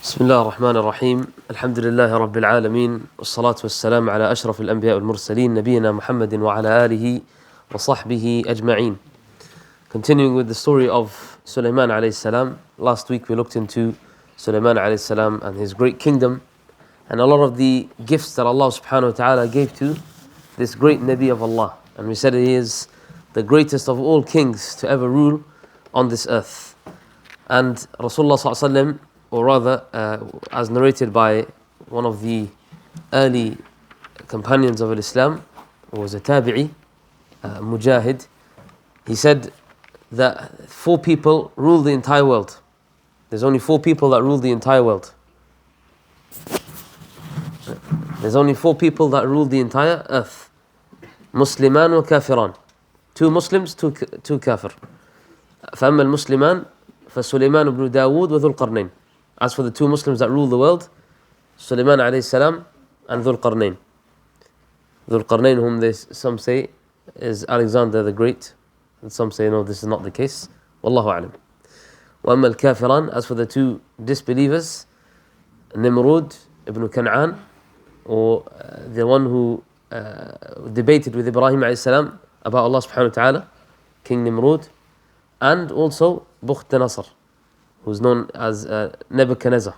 بسم الله الرحمن الرحيم الحمد لله رب العالمين والصلاة والسلام على أشرف الأنبياء والمرسلين نبينا محمد وعلى آله وصحبه أجمعين. Continuing with the story of Sulaiman alayhi salam. Last week we looked into Sulaiman alayhi salam and his great kingdom and a lot of the gifts that Allah subhanahu wa ta'ala gave to this great Nabi of Allah. And we said he is the greatest of all kings to ever rule on this earth. And Rasulullah sallallahu alayhi wa sallam, or rather, as narrated by one of the early companions of Islam, who was a tabi'i, Mujahid, he said that 4 people rule the entire world. There's only 4 people that rule the entire world. There's only 4 people that rule the entire earth. Musliman wa kafiran. 2 Muslims, 2 kafir. فأما المسلمان فسليمان بن داود وذو القرنين. As for the 2 Muslims that rule the world, Sulaiman alayhi salam and Dhul Qarnayn. Dhul Qarnayn, whom some say is Alexander the Great, and some say no, this is not the case. Wallahu a'lam. وَأَمَّا الْكَافِرَانِ. As for the 2 disbelievers, Nimrud ibn Kan'an, or the one who debated with Ibrahim alayhi salam about Allah subhanahu wa ta'ala, King Nimrud, and also Bukht Nasr, who's known as Nebuchadnezzar.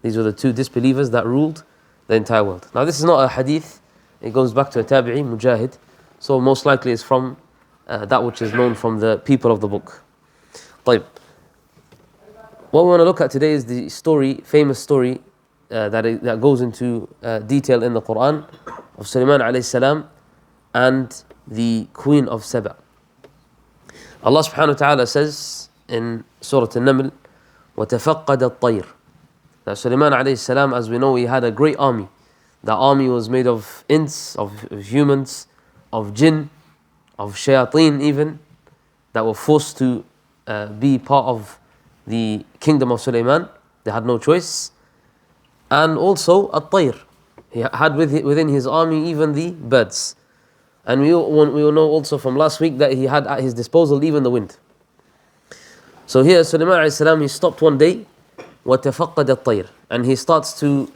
These were the 2 disbelievers that ruled the entire world. Now this is not a hadith, it goes back to a tabi'i, Mujahid, so most likely it's from that which is known from the people of the book. طيب. What we want to look at today is the story, famous story that goes into detail in the Quran of Sulaiman alayhi salam and the Queen of Saba. Allah subhanahu wa ta'ala says in Surah An-Naml, وَتَفَقَّدَ الطَّيْرِ. That Sulaiman alayhi salam, as we know, he had a great army. The army was made of ins, of humans, of jinn, of shayateen even, that were forced to be part of the kingdom of Sulaiman. They had no choice. And also at-tayr. He had within his army even the birds. And we all know also from last week that he had at his disposal even the wind. So here Sulaiman alayhi salam, he stopped one day, وَتَفَقَّدَ الطَّيْرِ, and he starts to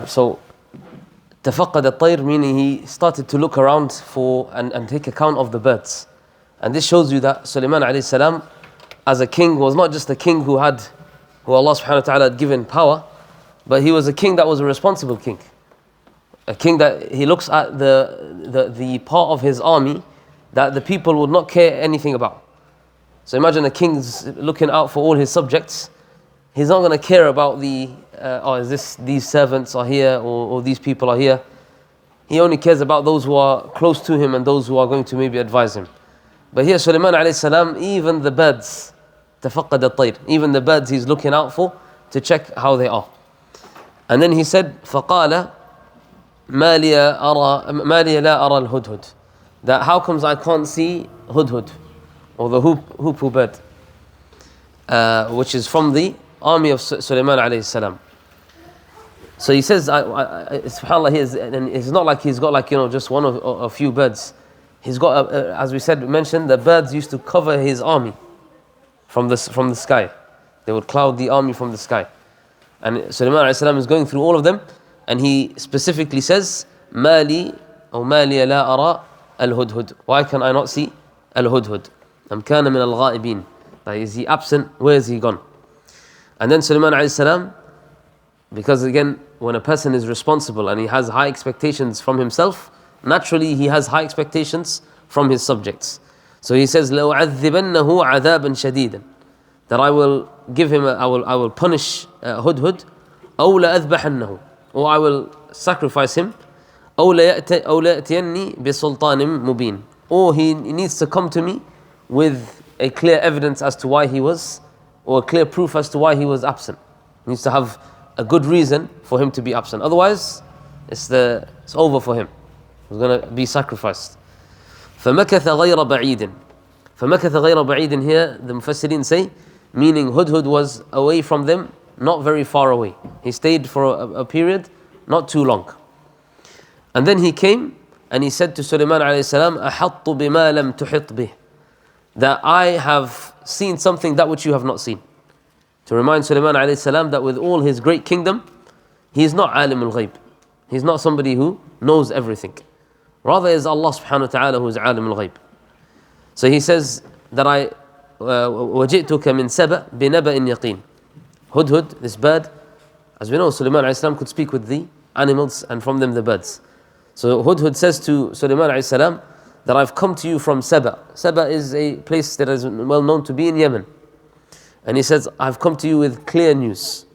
so تَفَقَّدَ الطَّيْرِ, meaning he started to look around for and take account of the birds. And this shows you that Sulaiman alayhi salam, as a king, was not just a king who Allah subhanahu wa ta'ala had given power, but he was a king that was a responsible king. A king that he looks at the part of his army that the people would not care anything about. So imagine a king's looking out for all his subjects. He's not going to care about these servants are here or these people are here. He only cares about those who are close to him and those who are going to maybe advise him. But here Sulaiman alayhi salam, even the birds, تفقد الطير, even the birds he's looking out for to check how they are. And then he said, فقال ما لي لا أرى الهدهد. That how comes I can't see hudhud, or the hoopoe bird, which is from the army of Sulaiman alayhi salam. So he says, subhanAllah, and it's not like he's got just one of a few birds. He's got, as we mentioned, the birds used to cover his army from the sky. They would cloud the army from the sky. And Sulaiman alayhi salam is going through all of them, and he specifically says, مالي لا أرى الهدهد. Why can I not see al-hudhud? أم كان من الغائبين. Is he absent? Where is he gone? And then Sulaiman alayhi salam, because again, when a person is responsible and he has high expectations from himself, naturally he has high expectations from his subjects. So he says, لَأُعَذِّبَنَّهُ عَذَابًا شَدِيدًا. That I will give him, I will punish hudhud, أو لأذبحنه, or I will sacrifice him, أو ليأتيني بسلطان مبين, or he needs to come to me with a clear evidence as to why he was, or a clear proof as to why he was absent. He needs to have a good reason for him to be absent. Otherwise, it's over for him. He's going to be sacrificed. فمكث غير بعيد. فمكث غير بعيد here, the Mufassirin say, meaning hudhud was away from them, not very far away. He stayed for a period not too long. And then he came and he said to Sulaiman alayhi salam, أَحَطُّ بِمَا لَمْ تُحِطْ بِهِ. That I have seen something that which you have not seen. To remind Sulaiman alayhi salam that with all his great kingdom, he is not alim al-ghayb. He's not somebody who knows everything. Rather is Allah subhanahu wa ta'ala who is alim al-ghayb. So he says that I وَجِئْتُكَ مِنْ سَبَأْ بِنَبَأٍ يَقِينٍ. Hudhud, this bird, as we know, Sulaiman alayhi salam could speak with the animals and from them the birds. So Hudhud says to Sulaiman alayhi salam that I've come to you from Saba. Saba is a place that is well known to be in Yemen. And he says, I've come to you with clear news,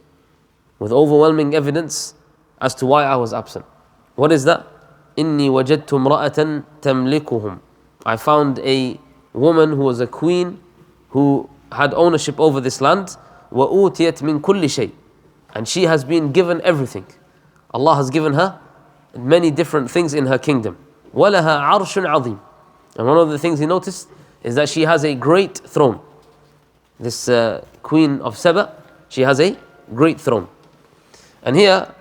with overwhelming evidence as to why I was absent. What is that? إِنِّي وَجَدْتُ امْرَأَةً تَمْلِكُهُم. I found a woman who was a queen who had ownership over this land. وَأُوتِيَتْ مِنْ كُلِّ شَيْءٍ. And she has been given everything. Allah has given her many different things in her kingdom. وَلَهَا عَرْشٌ عَظِيمٌ. And one of the things he noticed is that she has a great throne. This queen of Saba, she has a great throne. And here,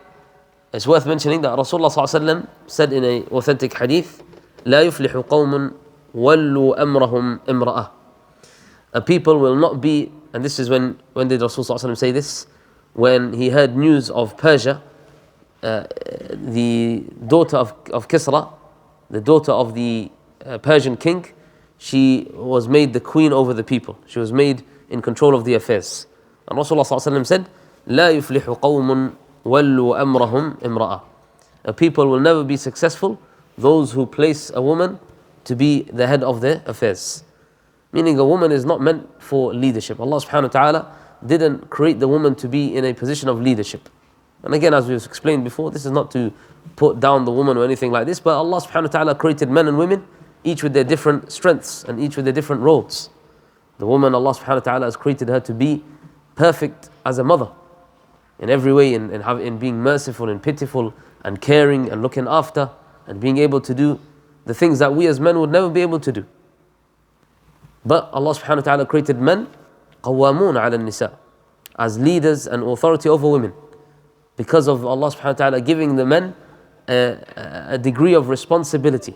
it's worth mentioning that Rasulullah ﷺ said in an authentic hadith, لا يفلح قوم ولوا أمرهم امرأة. A people will not be, and this is when did Rasulullah ﷺ say this? When he heard news of Persia, the daughter of Kisra, the daughter of the Persian king, she was made the queen over the people. She was made in control of the affairs. And Rasulullah ﷺ said, لا يفلح قوم ولوا أمرهم امرأة. A people will never be successful, those who place a woman to be the head of their affairs. Meaning a woman is not meant for leadership. Allah subhanahu wa ta'ala didn't create the woman to be in a position of leadership. And again, as we've explained before, this is not to put down the woman or anything like this, but Allah subhanahu wa ta'ala created men and women, each with their different strengths and each with their different roles. The woman, Allah subhanahu wa ta'ala has created her to be perfect as a mother in every way, in being merciful and pitiful and caring and looking after and being able to do the things that we as men would never be able to do. But Allah subhanahu wa ta'ala created men قوامون على النساء as leaders and authority over women, because of Allah subhanahu wa ta'ala giving the men a degree of responsibility,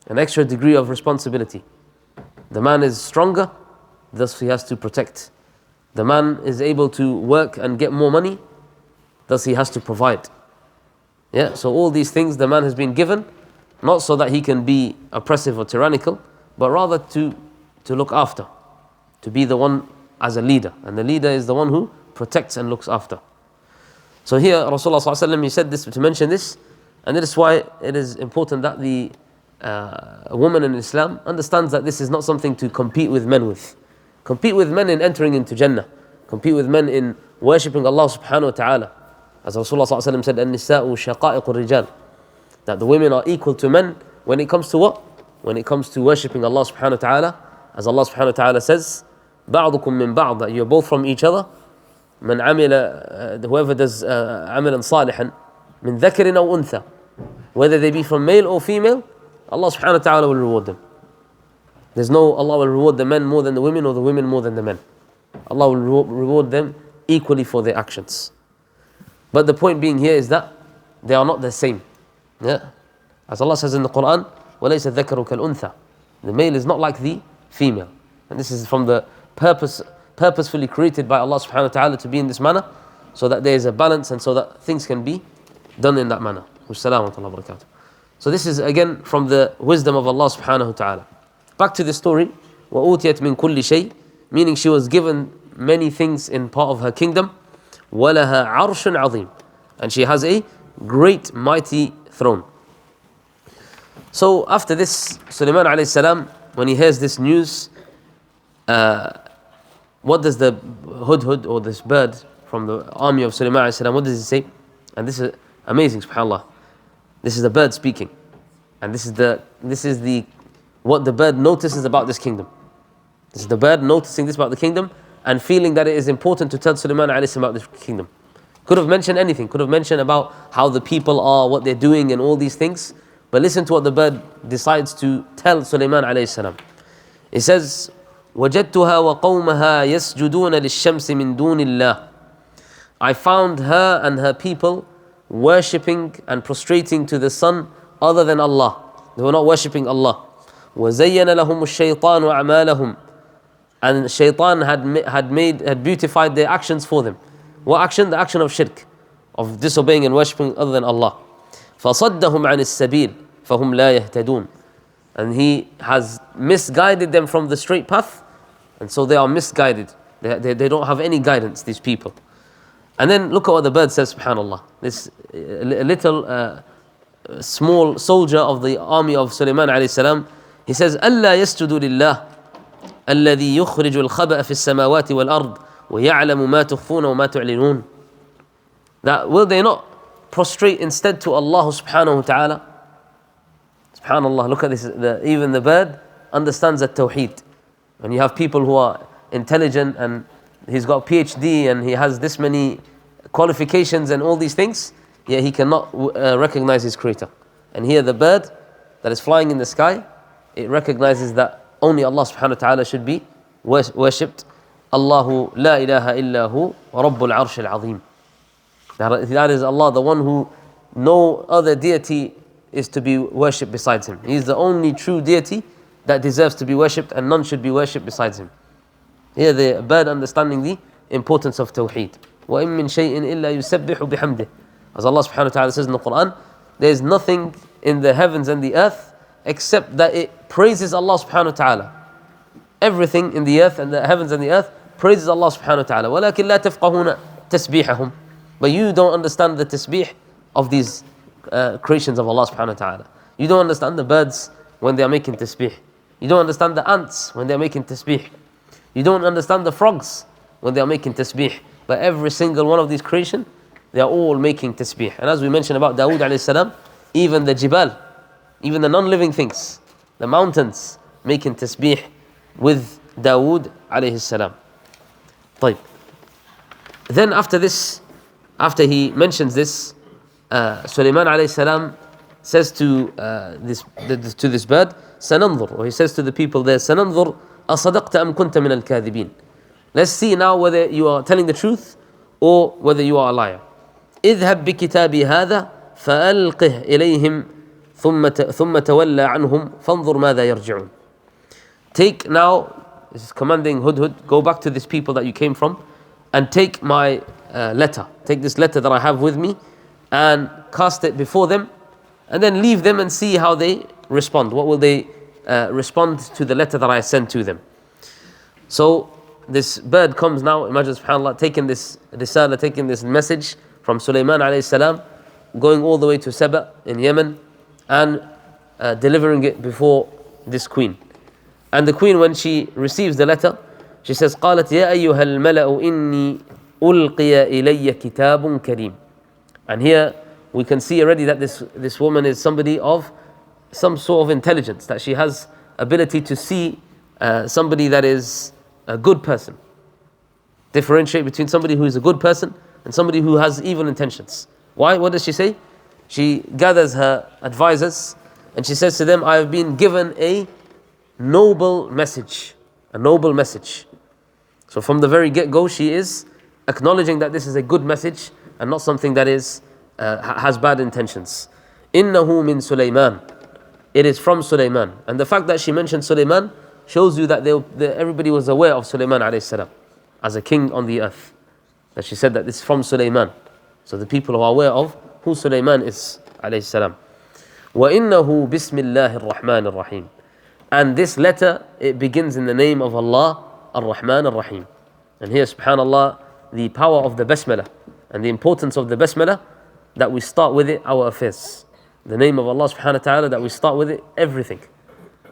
an extra degree of responsibility. The man is stronger, thus he has to protect. The man is able to work and get more money, thus he has to provide. Yeah, so all these things the man has been given, not so that he can be oppressive or tyrannical, but rather to look after, to be the one as a leader. And the leader is the one who protects and looks after. So here Rasulullah ﷺ, he said this to mention this, and that is why it is important that a woman in Islam understands that this is not something to compete with men with. Compete with men in entering into Jannah. Compete with men in worshipping Allah subhanahu wa ta'ala. As Rasulullah ﷺ said, النساء شقائق الرجال. That the women are equal to men when it comes to what? When it comes to worshipping Allah subhanahu wa ta'ala. As Allah subhanahu wa ta'ala says, بعضكم من بعض, that you're both from each other. من عمل, whoever does عملا صالحا من ذكر أو أنثى, whether they be from male or female, Allah subhanahu wa ta'ala will reward them. There's no Allah will reward the men more than the women or the women more than the men. Allah will reward them equally for their actions. But the point being here is that they are not the same. Yeah? As Allah says in the Quran, وَلَيْسَ الذَّكَرُ كَالْأُنثَى. The male is not like the female. And this is from the purposefully created by Allah subhanahu wa ta'ala to be in this manner, so that there is a balance and so that things can be done in that manner. Wassalamu wa barakatuh. So this is again from the wisdom of Allah subhanahu wa ta'ala. Back to the story, وَأُوتِيَتْ مِنْ كُلِّ شَيْءٍ, meaning she was given many things in part of her kingdom. وَلَهَا عَرْشٌ عَظِيمٌ, and she has a great mighty throne. So after this, Sulaiman alayhi salam, when he hears this news, what does the hudhud, or this bird from the army of Sulaiman alayhi salam, what does he say? And this is amazing, subhanAllah. This is the bird speaking, and this is what the bird notices about this kingdom. This is the bird noticing this about the kingdom and feeling that it is important to tell Sulaiman alayhi salam about this kingdom. Could have mentioned anything, could have mentioned about how the people are, what they're doing and all these things. But listen to what the bird decides to tell Sulaiman alayhi salam. It says, وَجَدْتُهَا وَقَوْمَهَا يَسْجُدُونَ لِلشَّمْسِ مِن دُونِ اللَّهِ. I found her and her people worshipping and prostrating to the sun other than Allah. They were not worshipping Allah. وَزَيَّنَ لَهُمُ الشَّيْطَانُ أَعْمَالَهُمْ. And shaitan had beautified their actions for them. What action? The action of shirk, of disobeying and worshipping other than Allah. فَصَدَّهُمْ عَنِ السَّبِيلِ فَهُمْ لَا يَهْتَدُونَ. And he has misguided them from the straight path, and so they are misguided. They don't have any guidance, these people. And then look at what the bird says, subhanAllah. This little small soldier of the army of Sulaiman alayhi salam, he says, أَلَّا يَسْجُدُوا لِلَّهِ الَّذِي يُخْرِجُ الْخَبَأَ فِي السَّمَاوَاتِ وَالْأَرْضِ وَيَعْلَمُ مَا تُخْفُونَ وَمَا تُعْلِنُونَ. That will they not prostrate instead to Allah subhanahu wa ta'ala? SubhanAllah, look at this. Even the bird understands that tawheed. When you have people who are intelligent and he's got a PhD and he has this many qualifications and all these things, yet he cannot recognize his creator. And here the bird that is flying in the sky, it recognizes that only Allah subhanahu wa ta'ala should be worshipped. Allahu la ilaha illahu wa rabbul arsh al-azim. That is Allah, the one who no other deity is to be worshipped besides him. He is the only true deity that deserves to be worshipped, and none should be worshipped besides him. Here the bird understanding the importance of tawheed. وَإِن مِّن شَيْءٍ إِلَّا يُسَبِّحُ بِحَمْدِهِ. As Allah subhanahu wa ta'ala says in the Quran, there is nothing in the heavens and the earth except that it praises Allah subhanahu wa ta'ala. Everything in the earth and the heavens and the earth praises Allah subhanahu wa ta'ala. وَلَكِنْ لَا تَفْقَهُونَ تَسْبِيحَهُمْ. But you don't understand the tasbih of these creations of Allah subhanahu wa ta'ala. You don't understand the birds when they are making tasbih. You don't understand the ants when they are making tasbih. You don't understand the frogs when they are making tasbih. But every single one of these creation, they are all making tasbih. And as we mentioned about Dawood alayhi salam, even the jibal, even the non-living things, the mountains, making tasbih with Dawood alayhi salam. طيب. Then after this, after he mentions this, Sulayman alayhi salam says to this bird, سننظر, or he says to the people there, سننظر أصدقت أم كنت من الكاذبين. Let's see now whether you are telling the truth or whether you are a liar. اذهب بكتابي هذا فألقه إليهم ثم تولى عنهم فانظر ماذا يرجعون. Take now, this is commanding Hudhud, go back to this people that you came from and take my letter. Take this letter that I have with me and cast it before them, and then leave them and see how they respond. What will they respond to the letter that I sent to them? So this bird comes now, imagine subhanAllah, taking this risala, taking this message from Sulaiman alayhi salam, going all the way to Saba in Yemen and delivering it before this queen. And the queen, when she receives the letter, she says, قالت يا أيها الملأ إني ألقي إلي كتاب كريم. And here we can see already that this woman is somebody of some sort of intelligence, that she has ability to see somebody that is a good person. Differentiate between somebody who is a good person and somebody who has evil intentions. Why? What does she say? She gathers her advisors and she says to them, I have been given a noble message. A noble message. So from the very get-go, she is acknowledging that this is a good message and not something that is has bad intentions. إِنَّهُ مِن Sulayman. It is from Sulayman. And the fact that she mentioned Sulayman shows you that everybody was aware of Sulayman alayhi salam as a king on the earth. That she said that this is from Sulayman. So the people are aware of who Sulayman is alayhi salam. وَإِنَّهُ بِسْمِ اللَّهِ الرَّحْمَنِ الرَّحِيمِ. And this letter, it begins in the name of Allah, Ar-Rahman Ar-Rahim. And here, subhanAllah, the power of the Basmalah and the importance of the Basmalah, that we start with it our affairs. The name of Allah subhanahu wa ta'ala, that we start with it everything.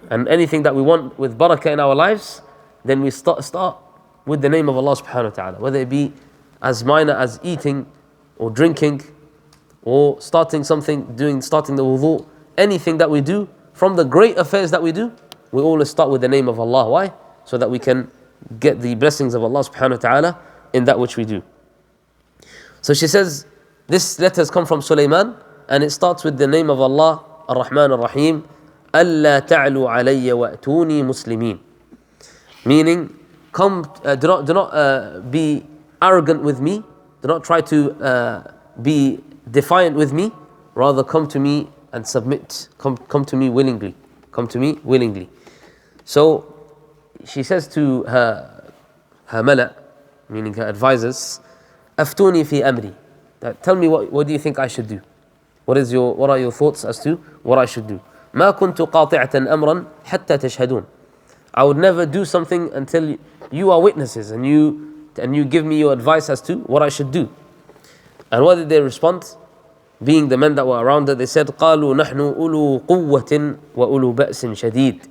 And anything that we want with barakah in our lives, then we start with the name of Allah subhanahu wa ta'ala. Whether it be as minor as eating or drinking or starting something, starting the wudu, anything that we do, from the great affairs that we do, we always start with the name of Allah. Why? So that we can get the blessings of Allah subhanahu wa ta'ala in that which we do. So she says, this letter has come from Sulaiman, and it starts with the name of Allah, Ar-Rahman Ar-Rahim, أَلَّا تَعْلُوا عَلَيَّ وَأْتُونِي مُسْلِمِينَ. Meaning, do not be arrogant with me, do not try to be defiant with me, rather come to me and submit, come to me willingly, come to me willingly. So, she says to her mala, meaning her advisors, "Aftuni fi amri." Tell me what do you think I should do? What are your thoughts as to what I should do? ما كنت قاطعة أمرا حتى تشهدون. I would never do something until you are witnesses and you give me your advice as to what I should do. And what did they respond? Being the men that were around her, they said, قالوا نحن أولو قوة وأولو بأس شديد.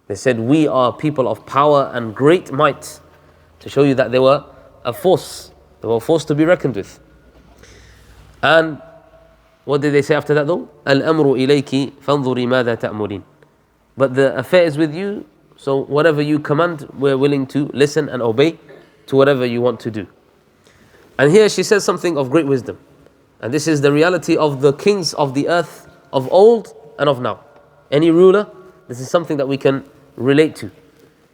They said, we are people of power and great might, to show you that they were a force. They were a force to be reckoned with. And what did they say after that though? الأمر إليك فانظري ماذا تأمرين. But the affair is with you, so whatever you command, we're willing to listen and obey to whatever you want to do. And here she says something of great wisdom. And this is the reality of the kings of the earth of old and of now. Any ruler, this is something that we can relate to.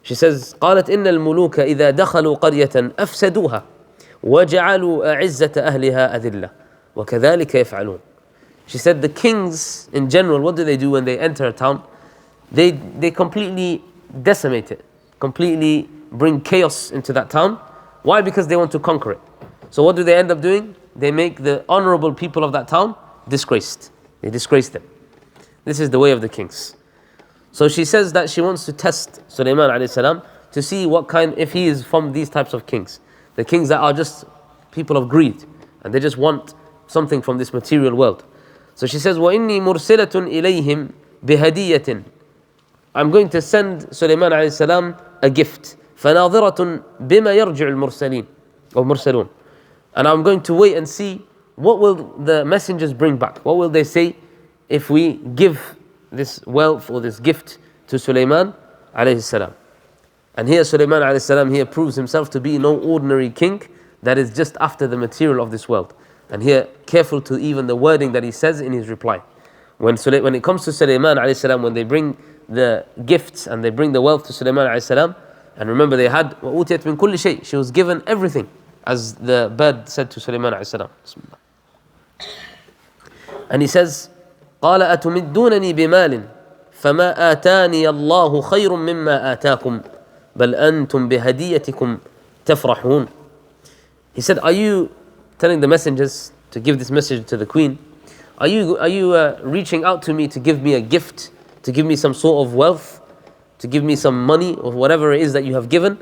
She says, قالت إن الملوك إذا دخلوا قرية أفسدوها وجعلوا أعزة أهلها أذلة وكذلك يفعلون. She said the kings in general, what do when they enter a town? They completely decimate it, completely bring chaos into that town. Why? Because they want to conquer it. So what do they end up doing? They make the honorable people of that town disgraced. They disgrace them. This is the way of the kings. So she says that she wants to test Sulaiman alayhi salam to see what kind, if he is from these types of kings. The kings that are just people of greed and they just want something from this material world. So she says, وَإِنِّي مُرْسِلَةٌ إِلَيْهِمْ بِهَدِيَّةٍ. I'm going to send Sulaiman alayhi salam a gift. فَنَاظِرَةٌ بِمَا يَرْجِعُ الْمُرْسَلِينَ or مُرْسَلُونَ. And I'm going to wait and see what will the messengers bring back. What will they say if we give this wealth or this gift to Sulaiman alayhi salam. And here Sulaiman alayhi salam here proves himself to be no ordinary king that is just after the material of this world. And here, careful to even the wording that he says in his reply. When it comes to Sulaiman alayhi salam, when they bring the gifts and they bring the wealth to Sulaiman alayhi salam, and remember they had وَأُوتِيَتْ مِنْ كُلِّ شَيْءٍ, she was given everything, as the bird said to Sulaiman alayhi salam. And he says, قال أتمدونني بمال فما آتاني الله خير مما آتاكم بل أنتم بهديتكم تفرحون. He said, are you telling the messengers to give this message to the queen? Are you reaching out to me to give me a gift, to give me some sort of wealth, to give me some money or whatever it is that you have given?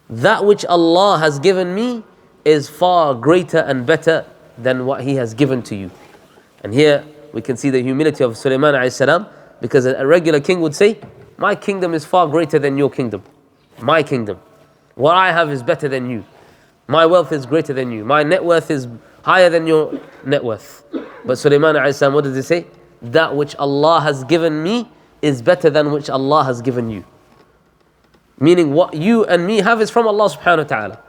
That which Allah has given me is far greater and better than what He has given to you. And here we can see the humility of Sulaiman alayhi salam, because a regular king would say, my kingdom is far greater than your kingdom. My kingdom. What I have is better than you. My wealth is greater than you. My net worth is higher than your net worth. But Sulaiman alayhi salam, what does he say? That which Allah has given me is better than which Allah has given you. Meaning what you and me have is from Allah subhanahu wa ta'ala.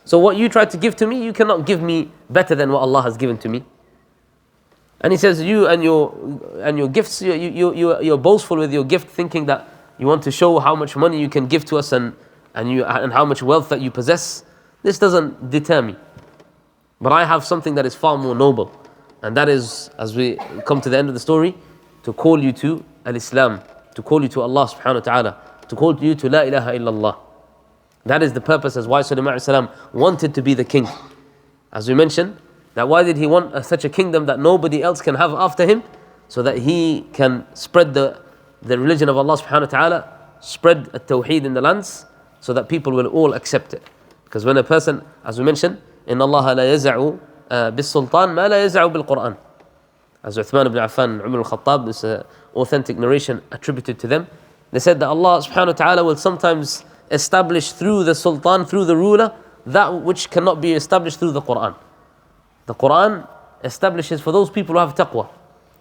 So what you try to give to me, you cannot give me better than what Allah has given to me. And he says, you and your gifts, you're boastful with your gift, thinking that you want to show how much money you can give to us and how much wealth that you possess. This doesn't deter me. But I have something that is far more noble. And that is, as we come to the end of the story, to call you to al-Islam, to call you to Allah subhanahu wa ta'ala, to call you to La ilaha illallah. That is the purpose as why Sulaiman alayhi salam wanted to be the king. As we mentioned, that why did he want such a kingdom that nobody else can have after him? So that he can spread the religion of Allah subhanahu wa ta'ala, spread at-tawheed in the lands, so that people will all accept it. Because when a person, as we mentioned, إِنَّ اللَّهَ لَا يَزَعُ بِالسُّلْطَانِ مَا لَا يَزَعُ بِالْقُرْآنِ. As Uthman ibn Affan and Umar al-Khattab, this authentic narration attributed to them, they said that Allah subhanahu wa ta'ala will sometimes establish through the sultan, through the ruler, that which cannot be established through the Qur'an. The Qur'an establishes for those people who have taqwa.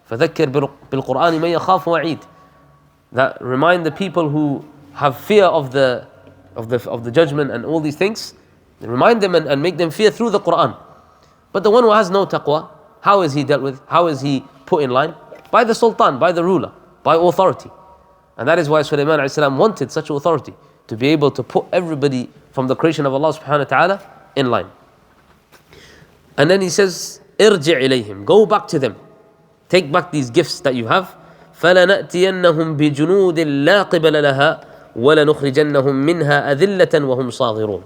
فَذَكِّرْ بِالْقُرْآنِ مَنْ يَخَافُ وَعِيدٍ. That remind the people who have fear of the judgment and all these things, remind them and make them fear through the Qur'an. But the one who has no taqwa, how is he dealt with? How is he put in line? By the sultan, by the ruler, by authority. And that is why Sulaiman alayhi salam wanted such authority, to be able to put everybody from the creation of Allah subhanahu wa ta'ala in line. And then he says, ارجع إليهم, go back to them. Take back these gifts that you have. فَلَنَأْتِيَنَّهُمْ بِجُنُودٍ لَا قِبَلَ لَهَا وَلَنُخْرِجَنَّهُم مِّنْهَا أَذِلَّةً وَهُمْ صَاغِرُونَ.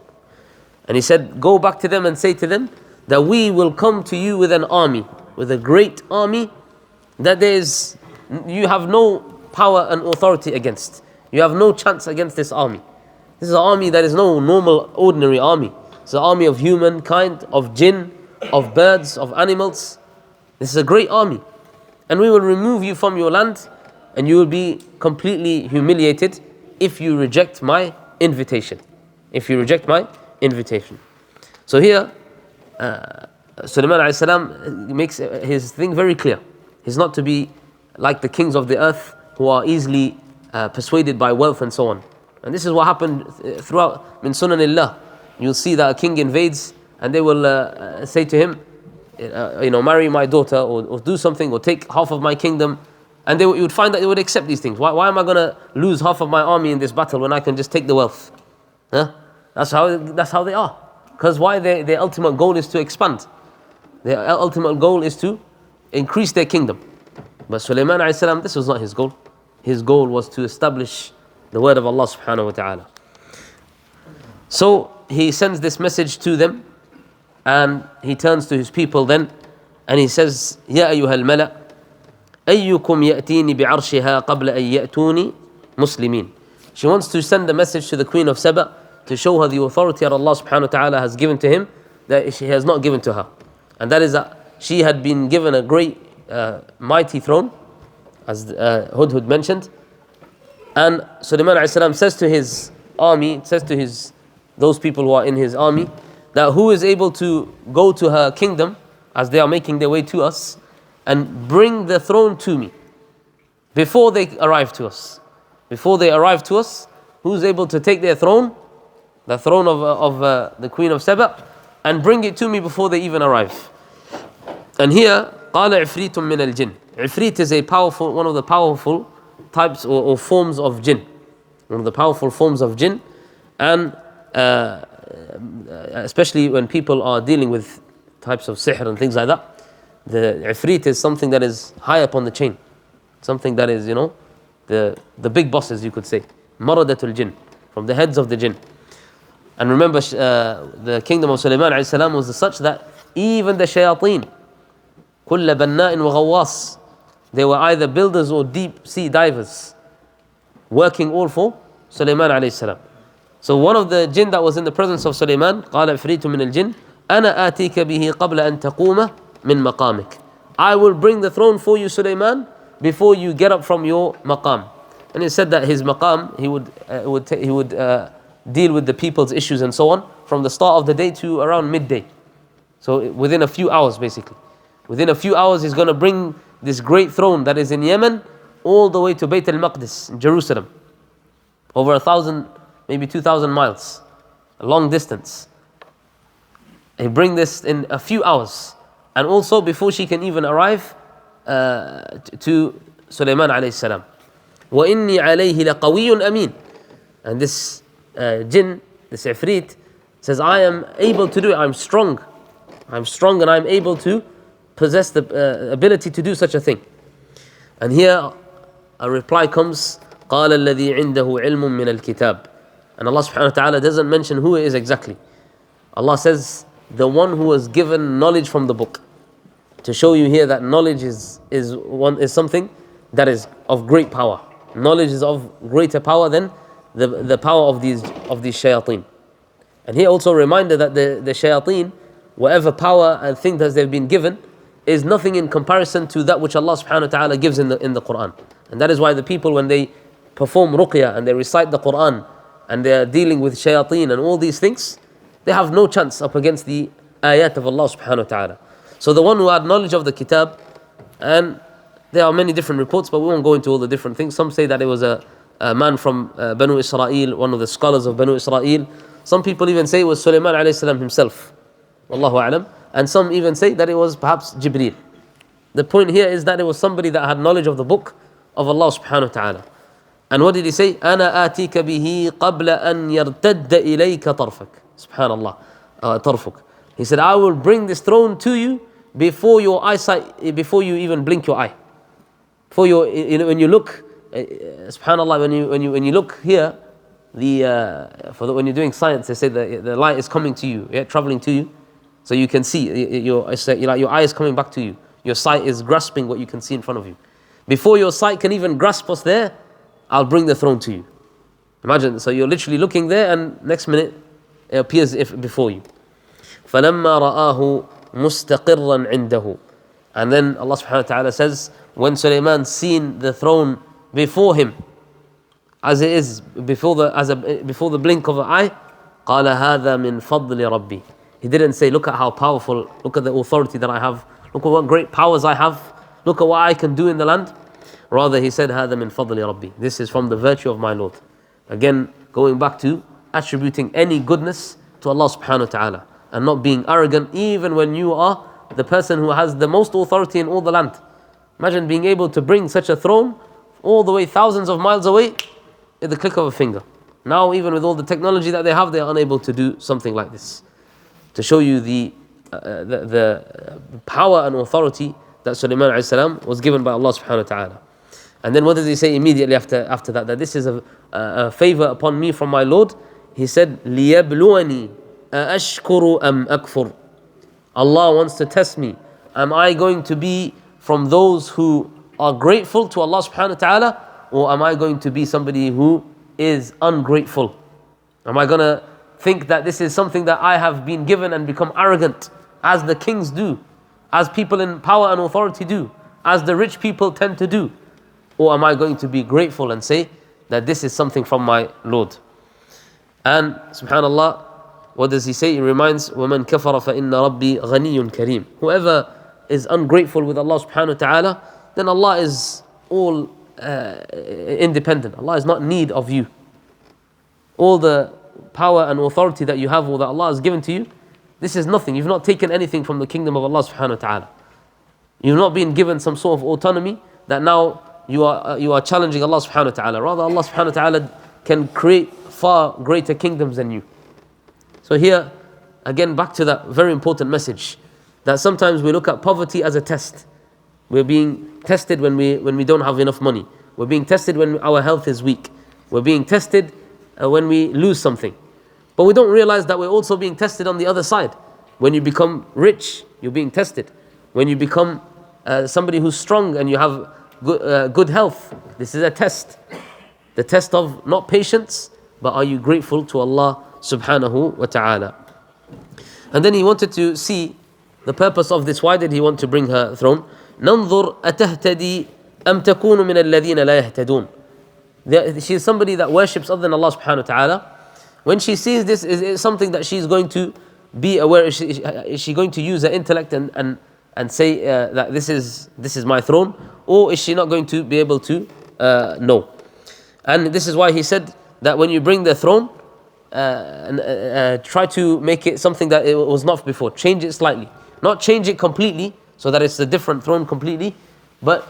And he said, go back to them and say to them that we will come to you with an army, with a great army that you have no power and authority against. You have no chance against this army. This is an army that is no normal, ordinary army. It's an army of humankind, of jinn, of birds, of animals. This is a great army. And we will remove you from your land, and you will be completely humiliated if you reject my invitation. If you reject my invitation. So here, Sulaiman alayhi salam makes his thing very clear. He's not to be like the kings of the earth who are easily persuaded by wealth and so on. And this is what happened throughout min sunanillah. You'll see that a king invades and they will say to him, marry my daughter, or do something, or take half of my kingdom. And you would find that they would accept these things. Why am I going to lose half of my army in this battle when I can just take the wealth? Huh? That's how they are. Because why? Their ultimate goal is to expand. Their ultimate goal is to increase their kingdom. But Sulaiman alayhi salam, this was not his goal. His goal was to establish the word of Allah subhanahu wa ta'ala. So he sends this message to them, and he turns to his people then, and he says, Ya ayyuhal mala' ayyukum ya'tini bi'arshiha qabla an ya'tuni muslimin. She wants to send a message to the Queen of Saba to show her the authority that Allah subhanahu wa ta'ala has given to him that she has not given to her. And that is that she had been given a great mighty throne, as Hudhud mentioned. And Sulaiman alayhi salam says to his army, those people who are in his army, that who is able to go to her kingdom as they are making their way to us and bring the throne to me before they arrive to us. Before they arrive to us, who's able to take their throne, the throne of the Queen of Saba, and bring it to me before they even arrive. And here, قال عفريت من الجن. Ifrit is one of the powerful types or forms of jinn. One of the powerful forms of jinn. And especially when people are dealing with types of sihr and things like that, the ifrit is something that is high up on the chain. Something that is, the big bosses, you could say. Maradatul jinn, from the heads of the jinn. And remember, the kingdom of Sulaiman alayhi salam was such that even the shayateen, كل بناء وغواص, they were either builders or deep sea divers, working all for Sulaiman alayhi salam. So one of the jinn that was in the presence of Sulaiman, قال عفريت من الجن أنا آتيك به قبل أن تقوم من مقامك. I will bring the throne for you, Sulaiman, before you get up from your maqam. And it said that his maqam, he would deal with the people's issues and so on from the start of the day to around midday. So within a few hours, basically. Within a few hours, he's going to bring this great throne that is in Yemen all the way to Bayt al-Maqdis in Jerusalem. Over 1,000, maybe 2,000 miles. A long distance. He bring this in a few hours. And also before she can even arrive to Sulaiman alayhi salam. وَإِنِّي عَلَيْهِ لَقَوِيٌّ أَمِينٌ. And this jinn, this ifrit, says, I am able to do it. I'm strong and I'm able to possess the ability to do such a thing. And here a reply comes, قال الذي عنده علم من الكتاب. And Allah subhanahu wa ta'ala doesn't mention who it is exactly. Allah says, the one who was given knowledge from the book. To show you here that knowledge is something that is of great power. Knowledge is of greater power than the power of these shayateen. And here also a reminder that the shayateen, whatever power and thing that they've been given, is nothing in comparison to that which Allah subhanahu wa ta'ala gives in the Quran. And that is why the people, when they perform ruqya and they recite the Quran and they are dealing with shayateen and all these things, they have no chance up against the ayat of Allah subhanahu wa ta'ala. So the one who had knowledge of the kitab, and there are many different reports, but we won't go into all the different things. Some say that it was a man from Banu Israel, one of the scholars of Banu Israel. Some people even say it was Sulaiman alayhi salam himself. Wallahu a'lam. And some even say that it was perhaps Jibreel. The point here is that it was somebody that had knowledge of the book of Allah subhanahu wa ta'ala. And what did he say? أَنَا آتِيكَ بِهِ قَبْلَ أَنْ يَرْتَدَّ إِلَيْكَ طَرْفَكَ. Subhanallah. طَرْفُكَ. He said, I will bring this throne to you before your eyesight, before you even blink your eye. When you look, subhanallah, when you look here when you're doing science, they say the light is coming to you, yeah, traveling to you, so you can see. It's like your eye is coming back to you. Your sight is grasping what you can see in front of you. Before your sight can even grasp what's there, I'll bring the throne to you. Imagine, so you're literally looking there, and next minute it appears before you. فَلَمَّا رَآهُ مُسْتَقِرًّا عِنْدَهُ. And then Allah subhanahu wa ta'ala says, when Sulaiman seen the throne before him, as it is before the blink of an eye, قال هذا من فضل ربي. He didn't say, look at how powerful, look at the authority that I have, look at what great powers I have, look at what I can do in the land. Rather, he said, هذا من فضل ربي. This is from the virtue of my Lord. Again, going back to attributing any goodness to Allah subhanahu wa ta'ala and not being arrogant even when you are the person who has the most authority in all the land. Imagine being able to bring such a throne all the way thousands of miles away at the click of a finger. Now, even with all the technology that they have, they are unable to do something like this. To show you the power and authority that Sulaiman alayhi salam was given by Allah subhanahu wa ta'ala. And then what does he say immediately after that? That this is a favor upon me from my Lord. He said, لِيَبْلُوَنِي أَأَشْكُرُ أَمْ أَكْفُرُ. Allah wants to test me. Am I going to be from those who are grateful to Allah subhanahu wa ta'ala, or am I going to be somebody who is ungrateful? Am I going to think that this is something that I have been given and become arrogant, as the kings do, as people in power and authority do, as the rich people tend to do? Or am I going to be grateful and say that this is something from my Lord? And subhanallah, what does he say? He reminds, وَمَنْ كَفَرَ فَإِنَّ رَبِّي غَنِيٌّ كَرِيمٌ. Whoever is ungrateful with Allah subhanahu wa ta'ala, then Allah is all independent. Allah is not in need of you. All the power and authority that you have, or that Allah has given to you, this is nothing. You've not taken anything from the kingdom of Allah subhanahu wa ta'ala. You've not been given some sort of autonomy that now you are challenging Allah subhanahu wa ta'ala. Rather, Allah subhanahu wa ta'ala can create far greater kingdoms than you. So here, again, back to that very important message, that sometimes we look at poverty as a test. We're being tested when we don't have enough money. We're being tested when our health is weak. We're being tested when we lose something. But we don't realize that we're also being tested on the other side. When you become rich, you're being tested. When you become somebody who's strong and you have good health, this is a test. The test of not patience, but are you grateful to Allah subhanahu wa ta'ala? And then he wanted to see the purpose of this. Why did he want to bring her throne? ننظر أتهتدي أم تكون من الذين لا يهتدون. She is somebody that worships other than Allah subhanahu wa ta'ala. When she sees this, is something that she's going to be aware. Is she going to use her intellect and say that this is my throne, or is she not going to be able to know? And this is why he said that when you bring the throne, try to make it something that it was not before. Change it slightly, not change it completely, so that it's a different throne completely, but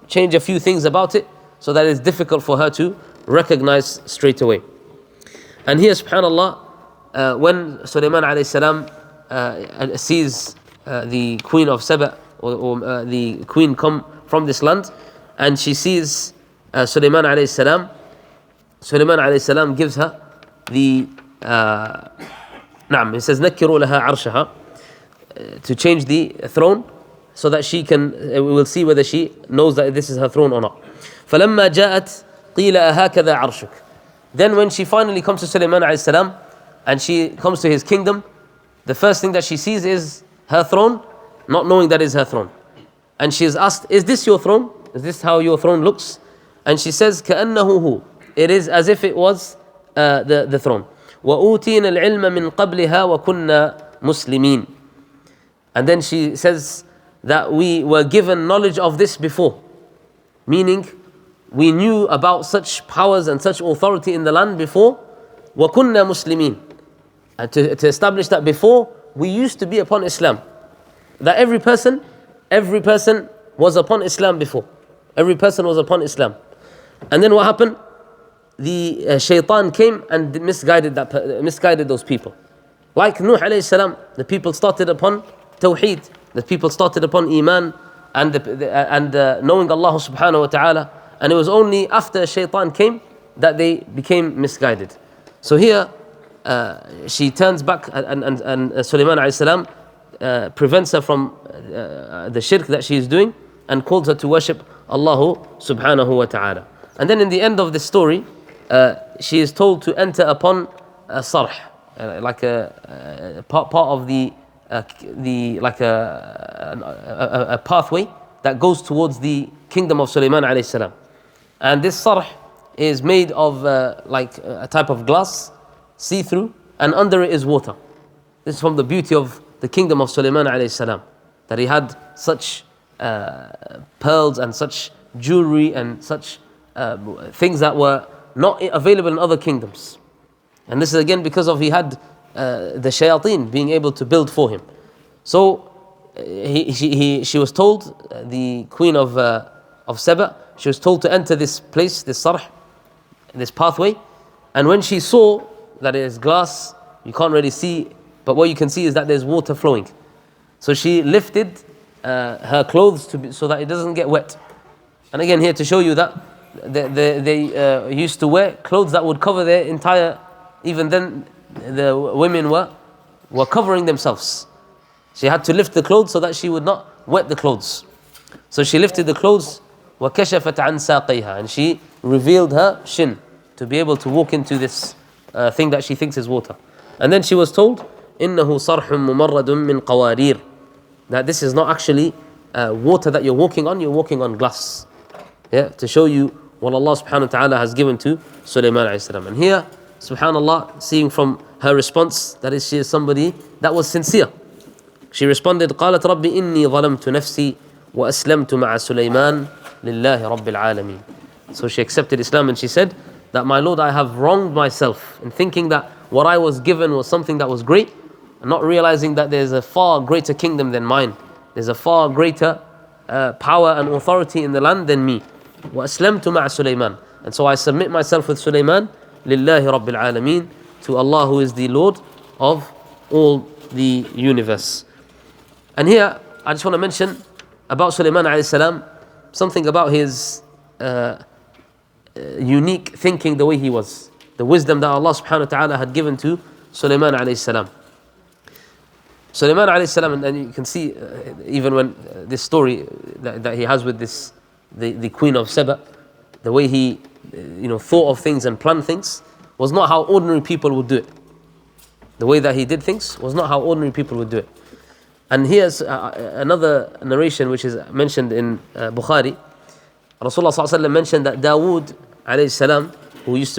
change a few things about it so that it's difficult for her to recognize straight away. And here, subhanallah, when Sulaiman alayhi salam sees the queen of Saba, or the queen come from this land, and she sees Sulaiman alayhi salam gives her the he says نكروا لها عرشها, to change the throne so that she can, we will see whether she knows that this is her throne or not. فلما جاءت قيل أهكذا عرشك. Then when she finally comes to Sulaiman alayhi salam and she comes to his kingdom, the first thing that she sees is her throne, not knowing that is her throne. And she is asked, is this your throne? Is this how your throne looks? And she says, كأنه هو. It is as if it was the throne. وأوتينا العلم من قبلها وكنا مسلمين. And then she says that we were given knowledge of this before, meaning we knew about such powers and such authority in the land before. وَكُنَّا مُسْلِمِينَ. And to establish that before, we used to be upon Islam. That every person was upon Islam before. Every person was upon Islam. And then what happened? The shaitan came and misguided those people. Like Nuh alayhi salam, the people started upon Tawheed. The people started upon Iman and knowing Allah subhanahu wa ta'ala. And it was only after shaitan came that they became misguided. So here, she turns back, and Sulaiman alayhi salam prevents her from the shirk that she is doing and calls her to worship Allah subhanahu wa ta'ala. And then in the end of the story, she is told to enter upon a sarh, like a part of the like a pathway that goes towards the kingdom of Sulaiman alayhi salam. And this sarh is made of like a type of glass, see-through, and under it is water. This is from the beauty of the kingdom of Sulaiman alayhi salam, that he had such pearls and such jewelry and such things that were not available in other kingdoms. And this is again because of he had the shayateen being able to build for him. So she was told, the queen of Saba, she was told to enter this place, this sarh, this pathway. And when she saw that it is glass, you can't really see, but what you can see is that there's water flowing. So she lifted her clothes so that it doesn't get wet. And again, here to show you that they used to wear clothes that would cover their entire, even then the women were covering themselves. She had to lift the clothes so that she would not wet the clothes. So she lifted the clothes, وَكَشَفَتْ عَنْ سَاقَيْهَا, and she revealed her shin to be able to walk into this thing that she thinks is water. And then she was told, إِنَّهُ صَرْحٌ مُمَرَّدٌ مِّن قَوَارِيرٍ, that this is not actually water that you're walking on glass. Yeah, to show you what Allah subhanahu wa ta'ala has given to Sulaiman alayhi salam. And here, subhanallah, seeing from her response, that is, she is somebody that was sincere. She responded, قالت ربي إني ظلمت نفسي وأسلمت مع سليمان لله رب العالمين. So she accepted Islam and she said that, my Lord, I have wronged myself in thinking that what I was given was something that was great, and not realizing that there's a far greater kingdom than mine. There's a far greater power and authority in the land than me. وأسلمت مع سليمان. And so I submit myself with Sulayman لله رب العالمين, to Allah who is the Lord of all the universe. And here I just want to mention about Sulaiman alayhi salam, something about his unique thinking, the way he was, the wisdom that Allah subhanahu wa ta'ala had given to Sulaiman alayhi salam. Sulaiman alayhi salam, and you can see even when this story that he has with this the queen of Saba, the way he thought of things and planned things was not how ordinary people would do it. The way that he did things was not how ordinary people would do it. And here's another narration which is mentioned in Bukhari. Rasulullah sallallahu alaihi wasallam mentioned that Dawood alayhi salam, who used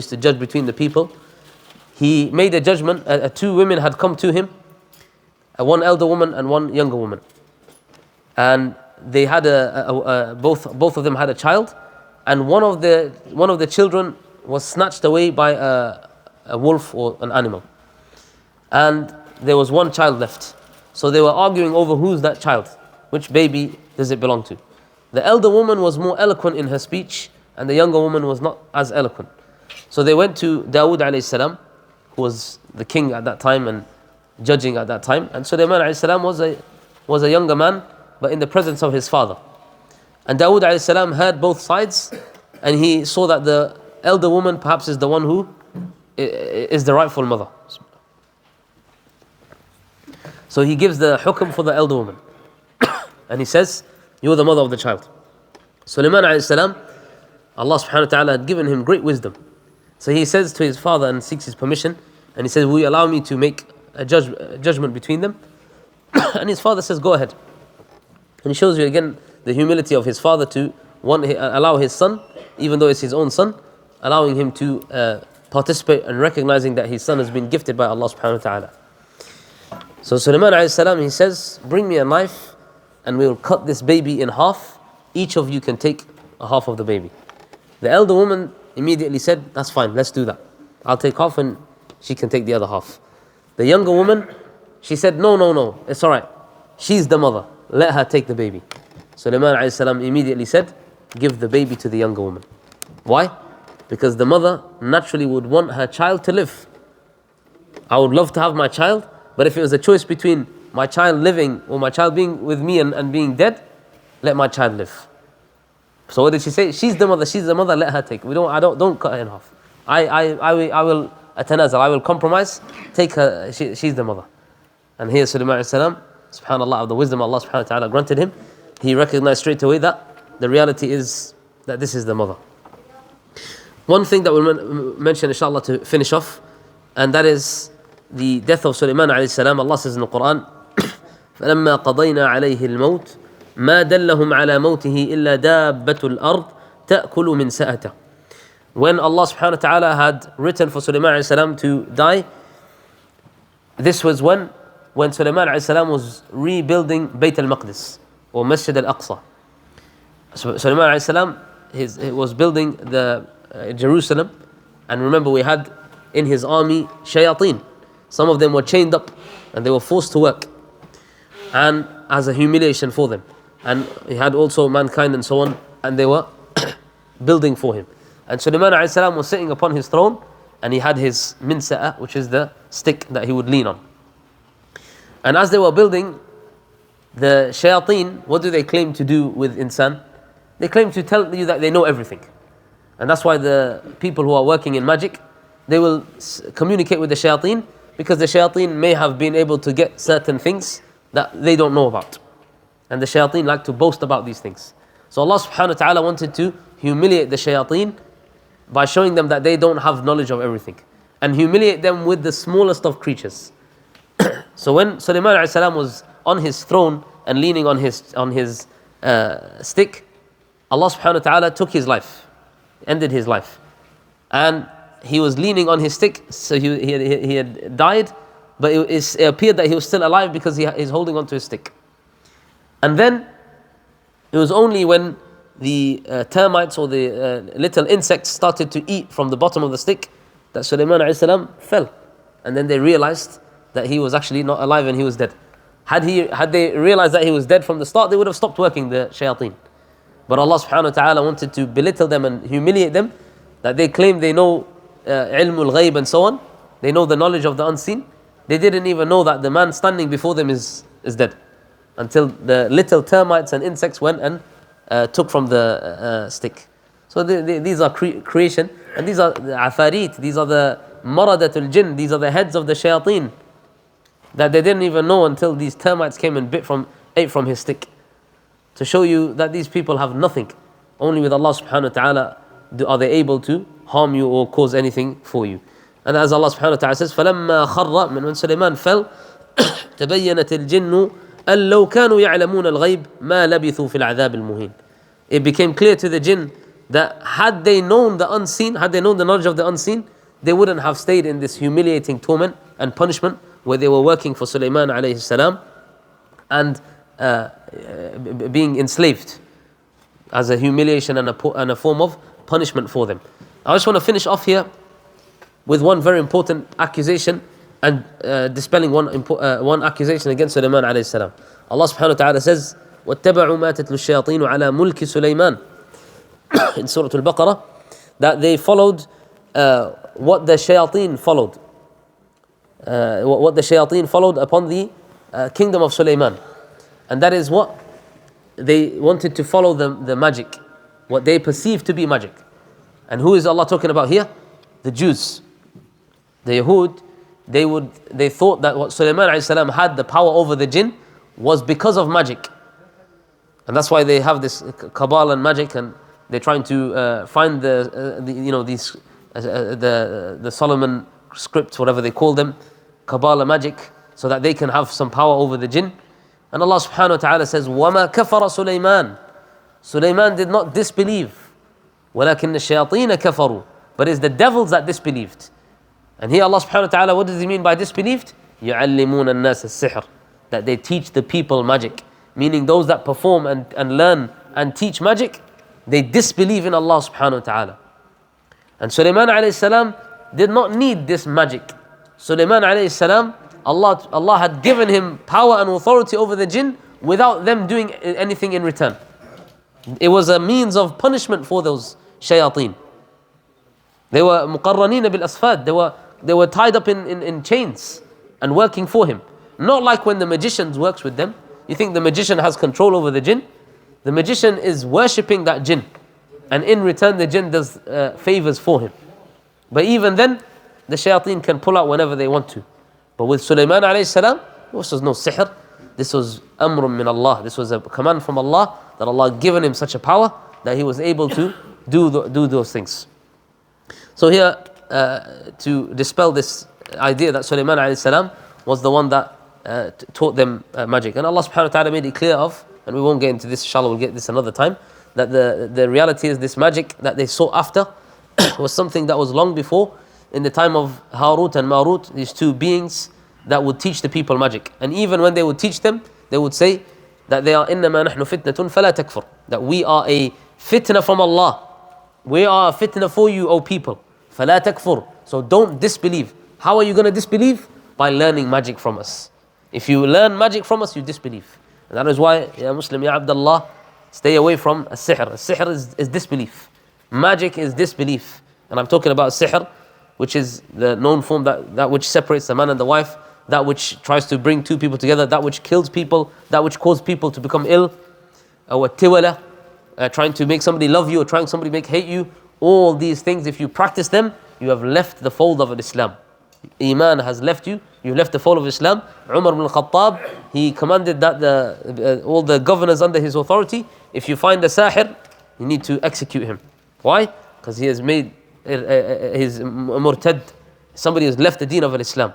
to judge between the people, he made a judgment. Two women had come to him, one elder woman and one younger woman, and they had both of them had a child, and one of the children was snatched away by a wolf or an animal, and there was one child left. So they were arguing over who's that child, which baby does it belong to. The elder woman was more eloquent in her speech, and the younger woman was not as eloquent. So they went to Dawood alayhi salam, who was the king at that time and judging at that time. And Sulaiman alayhi salam was a younger man, but in the presence of his father. And Dawood alayhi salam heard both sides, and he saw that the elder woman perhaps is the one who is the rightful mother. So he gives the hukm for the elder woman. And he says, you're the mother of the child. Sulaiman alayhi salam, Allah subhanahu wa ta'ala had given him great wisdom. So he says to his father and seeks his permission, and he says, will you allow me to make a judgment between them? And his father says, go ahead. And he shows you again the humility of his father to allow his son, even though it's his own son, allowing him to participate and recognizing that his son has been gifted by Allah subhanahu wa ta'ala. So Sulaiman alayhi salam, he says, bring me a knife and we will cut this baby in half. Each of you can take a half of the baby. The elder woman immediately said, that's fine, let's do that. I'll take half and she can take the other half. The younger woman, she said, no, it's all right. She's the mother, let her take the baby. Sulaiman alayhi salam immediately said, give the baby to the younger woman. Why? Because the mother naturally would want her child to live. I would love to have my child, but if it was a choice between my child living or my child being with me and being dead, let my child live. So what did she say? She's the mother, let her take. Don't cut her in half. I will atanazal, I will compromise, take her, she's the mother. And here Sulaiman alayhi salam, subhanallah, of the wisdom Allah subhanahu wa ta'ala granted him, he recognized straight away that the reality is that this is the mother. One thing that we'll mention inshallah to finish off, and that is the death of Sulaiman alayhi salam. Allah says in the Quran, فَلَمَّا قَضَيْنَا عَلَيْهِ الْمَوْتِ مَا دَلَّهُمْ عَلَى مَوْتِهِ إِلَّا دَابَّةُ الْأَرْضِ تَأْكُلُ مِنْ سَأَتَهُ. When Allah subhanahu wa ta'ala had written for Sulaiman alayhi salam to die, this was when Sulaiman alayhi salam was rebuilding Bayt al-Maqdis or Masjid al-Aqsa. So Sulaiman alayhi salam he was building the Jerusalem, and remember we had in his army shayateen. Some of them were chained up and they were forced to work, and as a humiliation for them. And he had also mankind and so on, and they were building for him. And Sulaiman alayhi salam was sitting upon his throne, and he had his minsa'a, which is the stick that he would lean on. And as they were building, the shayateen, what do they claim to do with insan? They claim to tell you that they know everything. And that's why the people who are working in magic, they will communicate with the shayateen, because the shayateen may have been able to get certain things that they don't know about. And the shayateen like to boast about these things. So Allah subhanahu wa ta'ala wanted to humiliate the shayateen by showing them that they don't have knowledge of everything, and humiliate them with the smallest of creatures. So when Sulaiman alayhi salam was on his throne and leaning on his stick, Allah subhanahu wa ta'ala took his life, ended his life. And he was leaning on his stick, so he had died, but it appeared that he was still alive because he's holding onto his stick. And then it was only when the termites or the little insects started to eat from the bottom of the stick that Sulaiman alayhi salam fell. And then they realized that he was actually not alive and he was dead. Had they realized that he was dead from the start, they would have stopped working, the shayateen. But Allah subhanahu wa ta'ala wanted to belittle them and humiliate them, that they claim they know ilmul ghayb and so on. They know the knowledge of the unseen. They didn't even know that the man standing before them is dead, until the little termites and insects went and took from the stick. So these are creation, and these are the afarit, these are the maradatul jinn, these are the heads of the shayateen, that they didn't even know until these termites came and ate from his stick. To show you that these people have nothing. Only with Allah subhanahu wa ta'ala are they able to harm you or cause anything for you. And as Allah subhanahu wa ta'ala says, فَلَمَّا خَرَّ, when Sulaiman fell, تَبَيَّنَتِ الْجِنُّ أَن لَوْ كَانُوا يَعْلَمُونَ الْغَيْبِ مَا لَبِثُوا فِي الْعَذَابِ الْمُهِينِ. It became clear to the jinn that had they known the unseen, had they known the knowledge of the unseen, they wouldn't have stayed in this humiliating torment and punishment where they were working for Sulaiman alayhi salam and being enslaved as a humiliation and a form of punishment for them. I just want to finish off here with one very important accusation and dispelling one accusation against Sulaiman alayhi salam. Allah subhanahu wa ta'ala says, وَاتَّبَعُوا مَا تَتْلُو الشَّيَاطِينُ عَلَى مُلْكِ سُلَيْمَانَ in Surah Al-Baqarah, that they followed what the shayateen followed. What the shayateen followed upon the kingdom of Sulaiman. And that is what they wanted to follow, the magic, what they perceived to be magic. And who is Allah talking about here? The Jews. The Yahud, they thought that what Sulaiman alayhi salam had the power over the jinn was because of magic. And that's why they have this cabal and magic, and they're trying to find the Solomon scripts, whatever they call them, cabal and magic, so that they can have some power over the jinn. And Allah subhanahu wa ta'ala says, وَمَا كَفَرَ سُلَيْمَانَ. Sulaiman did not disbelieve. وَلَكِنَّ الشَّيَاطِينَ كَفَرُوا. But it's the devils that disbelieved. And here Allah subhanahu wa ta'ala, what does he mean by disbelieved? يُعَلِّمُونَ النَّاسَ السِّحْرِ. That they teach the people magic. Meaning those that perform and learn and teach magic, they disbelieve in Allah subhanahu wa ta'ala. And Sulaiman alayhi salam did not need this magic. Sulaiman alayhi salam, Allah had given him power and authority over the jinn without them doing anything in return. It was a means of punishment for those shayateen. They were muqarraneen bil asfad. They were tied up in chains and working for him. Not like when the magician works with them. You think the magician has control over the jinn? The magician is worshipping that jinn, and in return the jinn does favors for him. But even then, the shayateen can pull out whenever they want to. But with Sulaiman alayhi salam, this was no sihr. This was amrun min Allah. This was a command from Allah, that Allah had given him such a power that he was able to do those things. So here, to dispel this idea that Sulaiman alayhi salam was the one that taught them magic. And Allah subhanahu wa ta'ala made it clear of, and we won't get into this, inshallah, we'll get this another time, that the reality is this magic that they sought after was something that was long before, in the time of Harut and Marut, these two beings that would teach the people magic. And even when they would teach them, they would say that they are إِنَّمَا نَحْنُ فِتْنَةٌ فَلَا تَكْفُرْ, that we are a fitna from Allah. We are a fitna for you, O people. فَلَا تَكْفُرْ, so don't disbelieve. How are you going to disbelieve? By learning magic from us. If you learn magic from us, you disbelieve. And that is why, Ya Muslim, Ya Abdullah, stay away from sihr. Sihr is disbelief. Magic is disbelief. And I'm talking about sihr, which is the known form, that which separates the man and the wife, that which tries to bring two people together, that which kills people, that which causes people to become ill, or tiwala, trying to make somebody love you or trying somebody make hate you. All these things, if you practice them, you have left the fold of Islam. Iman has left you. You left the fold of Islam. Umar ibn al-Khattab, he commanded that all the governors under his authority, if you find a sahir, you need to execute him. Why? Because he has made his murtad. Somebody has left the deen of Islam.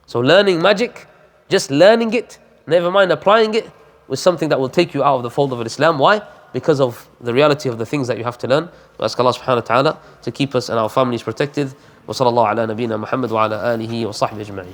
So learning magic, just learning it, never mind applying it, was something that will take you out of the fold of Islam. Why? Because of the reality of the things that you have to learn. We ask Allah subhanahu wa ta'ala to keep us and our families protected. وصلى الله على نبينا محمد وعلى آله وصحبه أجمعين.